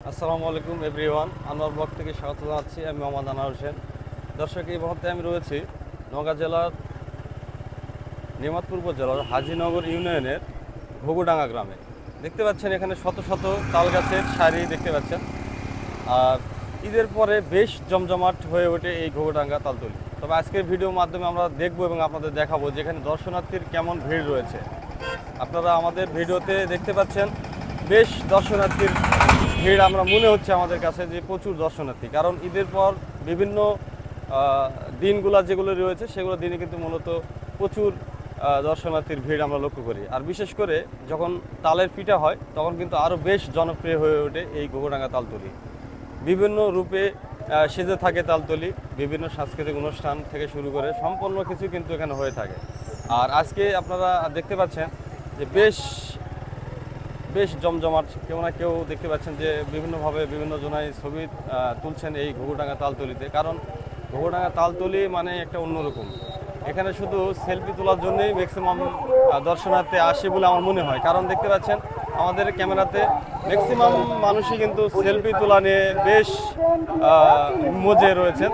আসসালামু আলাইকুম everyone, Anwar blog থেকে স্বাগত জানাচ্ছি। আমি মোহাম্মদ আনোয়ার হোসেন। দর্শক, এই মুহূর্তে আমি রয়েছি নওগাঁ জেলার নেমাতপুর উপজেলার হাজিনগর ইউনিয়নের ঘুঘুডাঙ্গা গ্রামে। দেখতে পাচ্ছেন এখানে শত শত তাল গাছের সারি দেখতে পাচ্ছেন। আর ঈদের পরে বেশ জমজমাট হয়ে ওঠে এই ঘুঘুডাঙ্গা তালতলি। তবে আজকের ভিডিওর মাধ্যমে আমরা দেখব এবং আপনাদের দেখাবো যে এখানে দর্শনার্থীর কেমন ভিড় রয়েছে। আপনারা আমাদের ভিডিওতে দেখতে পাচ্ছেন বেশ দর্শনার্থীর ভিড়। আমরা মনে হচ্ছে আমাদের কাছে যে প্রচুর দর্শনার্থী, কারণ ঈদের পর বিভিন্ন দিনগুলো যেগুলো রয়েছে সেগুলো দিনে কিন্তু মূলত প্রচুর দর্শনার্থীর ভিড় আমরা লক্ষ্য করি। আর বিশেষ করে যখন তালের পিঠা হয় তখন কিন্তু আরও বেশ জনপ্রিয় হয়ে ওঠে এই ঘুঘুডাঙ্গা তালতলি। বিভিন্ন রূপে সেজে থাকে তালতলি, বিভিন্ন সাংস্কৃতিক অনুষ্ঠান থেকে শুরু করে সম্পূর্ণ কিছু কিন্তু এখানে হয়ে থাকে। আর আজকে আপনারা দেখতে পাচ্ছেন যে বেশ জমজমাট। কেউ না কেউ দেখতে পাচ্ছেন যে বিভিন্নভাবে বিভিন্ন জনায় ছবি তুলছেন এই ঘুঘুডাঙ্গা তালতলিতে। কারণ ঘুঘুডাঙ্গা তালতলি মানে একটা অন্যরকম। এখানে শুধু সেলফি তোলার জন্যই ম্যাক্সিমাম দর্শনার্থী আসে বলে আমার মনে হয়। কারণ দেখতে পাচ্ছেন আমাদের ক্যামেরাতে ম্যাক্সিমাম মানুষই কিন্তু সেলফি তোলা নিয়ে বেশ মজে রয়েছেন।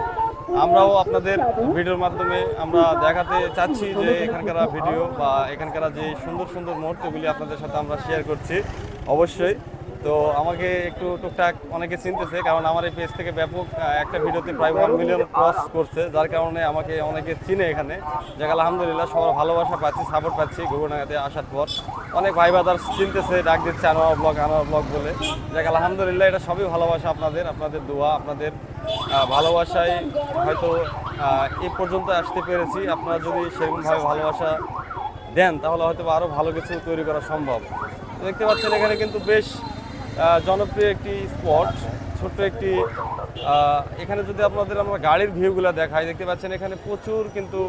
আমরাও আপনাদের ভিডিওর মাধ্যমে আমরা দেখাতে চাচ্ছি যে এখানকার ভিডিও বা এখানকার যে সুন্দর সুন্দর মুহূর্তগুলি আপনাদের সাথে আমরা শেয়ার করছি অবশ্যই। তো আমাকে একটু টুকটাক অনেকে চিনতেছে, কারণ আমার এই পেজ থেকে ব্যাপক একটা ভিডিওতে প্রায় 1 মিলিয়ন ক্রস করছে, যার কারণে আমাকে অনেকে চিনে এখানে। যাক আলহামদুলিল্লাহ, সবার ভালোবাসা পাচ্ছি, সাপোর্ট পাচ্ছি ঘুঘুডাঙ্গাতে আসার পর। অনেক ভাই বাদার চিনতেছে, ডাক দিচ্ছে আনোয়ার ব্লগ বলে। যাক আলহামদুলিল্লাহ, এটা সবই ভালোবাসা আপনাদের দোয়া, আপনাদের ভালোবাসায় হয়তো এই পর্যন্ত আসতে পেরেছি। আপনারা যদি সেরকমভাবে ভালোবাসা দেন তাহলে হয়তো আরও ভালো কিছু তৈরি করা সম্ভব। দেখতে পাচ্ছেন এখানে কিন্তু বেশ জনপ্রিয় একটি স্পট, ছোট্ট একটি। এখানে যদি আপনাদের আমরা গাড়ির ভিউগুলো দেখাই, দেখতে পাচ্ছেন এখানে প্রচুর কিন্তু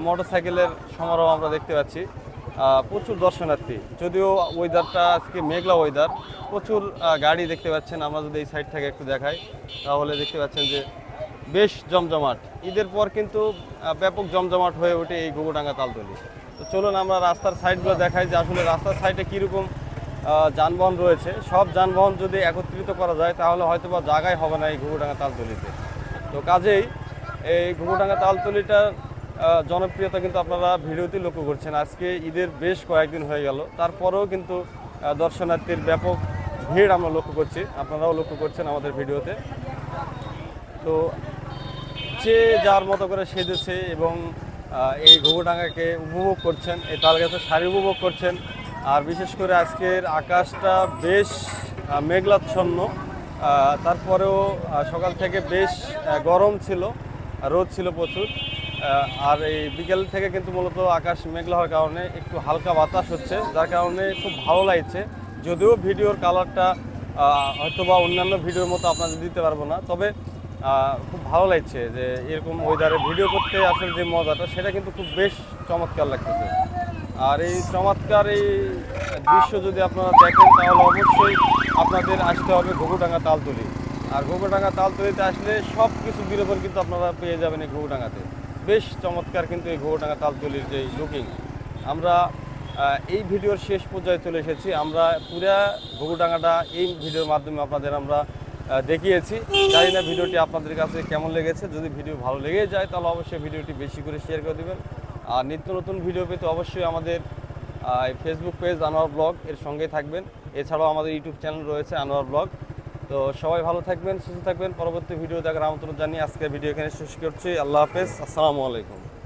মোটরসাইকেলের সমারোহ আমরা দেখতে পাচ্ছি। প্রচুর দর্শনার্থী, যদিও ওয়েদারটা আজকে মেঘলা ওয়েদার, প্রচুর গাড়ি দেখতে পাচ্ছেন। আমরা যদি এই সাইড থেকে একটু দেখাই তাহলে দেখতে পাচ্ছেন যে বেশ জমজমাট। ঈদের পর কিন্তু ব্যাপক জমজমাট হয়ে ওঠে এই ঘুঘুডাঙ্গা তালতলি। তো চলুন আমরা রাস্তার সাইডগুলো দেখাই যে আসলে রাস্তার সাইডে কীরকম যানবাহন রয়েছে। সব যানবাহন যদি একত্রিত করা যায় তাহলে হয়তো বা জায়গায় হবে না এই ঘুঘুডাঙ্গা তালতলিতে। তো কাজেই এই ঘুঘুডাঙ্গা তালতলিটার জনপ্রিয়তা কিন্তু আপনারা ভিডিওতেই লক্ষ্য করছেন। আজকে ঈদের বেশ কয়েকদিন হয়ে গেল, তারপরেও কিন্তু দর্শনার্থীর ব্যাপক ভিড় আমরা লক্ষ্য করছি, আপনারাও লক্ষ্য করছেন আমাদের ভিডিওতে। তো যে যার মতো করে সেজেছে এবং এই ঘুঘুডাঙ্গাকে উপভোগ করছেন, এই তাল গাছের সারি উপভোগ করছেন। আর বিশেষ করে আজকের আকাশটা বেশ মেঘলাচ্ছন্ন, তারপরেও সকাল থেকে বেশ গরম ছিল, রোদ ছিল প্রচুর। আর এই বিকেল থেকে কিন্তু মূলত আকাশ মেঘলা হওয়ার কারণে একটু হালকা বাতাস হচ্ছে, যার কারণে খুব ভালো লাগছে। যদিও ভিডিওর কালারটা হয়তো বা অন্যান্য ভিডিওর মতো আপনাদের দিতে পারবো না, তবে খুব ভালো লাগছে যে এরকম ওয়েদারে ভিডিও করতে আসলে যে মজাটা সেটা কিন্তু খুব বেশ চমৎকার লাগতেছে। আর এই চমৎকার এই দৃশ্য যদি আপনারা দেখেন তাহলে অবশ্যই আপনাদের আসতে হবে ঘুঘুডাঙ্গা তালতলি। আর ঘুঘুডাঙ্গা তালতলিতে আসলে সব কিছু বিনোদন কিন্তু আপনারা পেয়ে যাবেন এই ঘুঘুডাঙ্গাতে। বেশ চমৎকার কিন্তু এই ঘুঘুডাঙ্গা তালতলির যে লুকিং। আমরা এই ভিডিওর শেষ পর্যায়ে চলে এসেছি। আমরা পুরা ঘুঘুডাঙ্গাটা এই ভিডিওর মাধ্যমে আপনাদের আমরা দেখিয়েছি। জানি না ভিডিওটি আপনাদের কাছে কেমন লেগেছে। যদি ভিডিও ভালো লেগে যায় তাহলে অবশ্যই ভিডিওটি বেশি করে শেয়ার করে দেবেন। আর নিত্য নতুন ভিডিও পেতে অবশ্যই আমাদের ফেসবুক পেজ আনোয়ার ব্লগ এর সঙ্গে থাকবেন। এছাড়াও আমাদের ইউটিউব চ্যানেল রয়েছে আনোয়ার ব্লগ। তো সবাই ভালো থাকবেন, সুস্থ থাকবেন। পরবর্তী ভিডিও দেখার আমন্ত্রণ জানিয়ে আজকের ভিডিও এখানে শেষ করছি। আল্লাহ হাফেজ, আসসালামু আলাইকুম।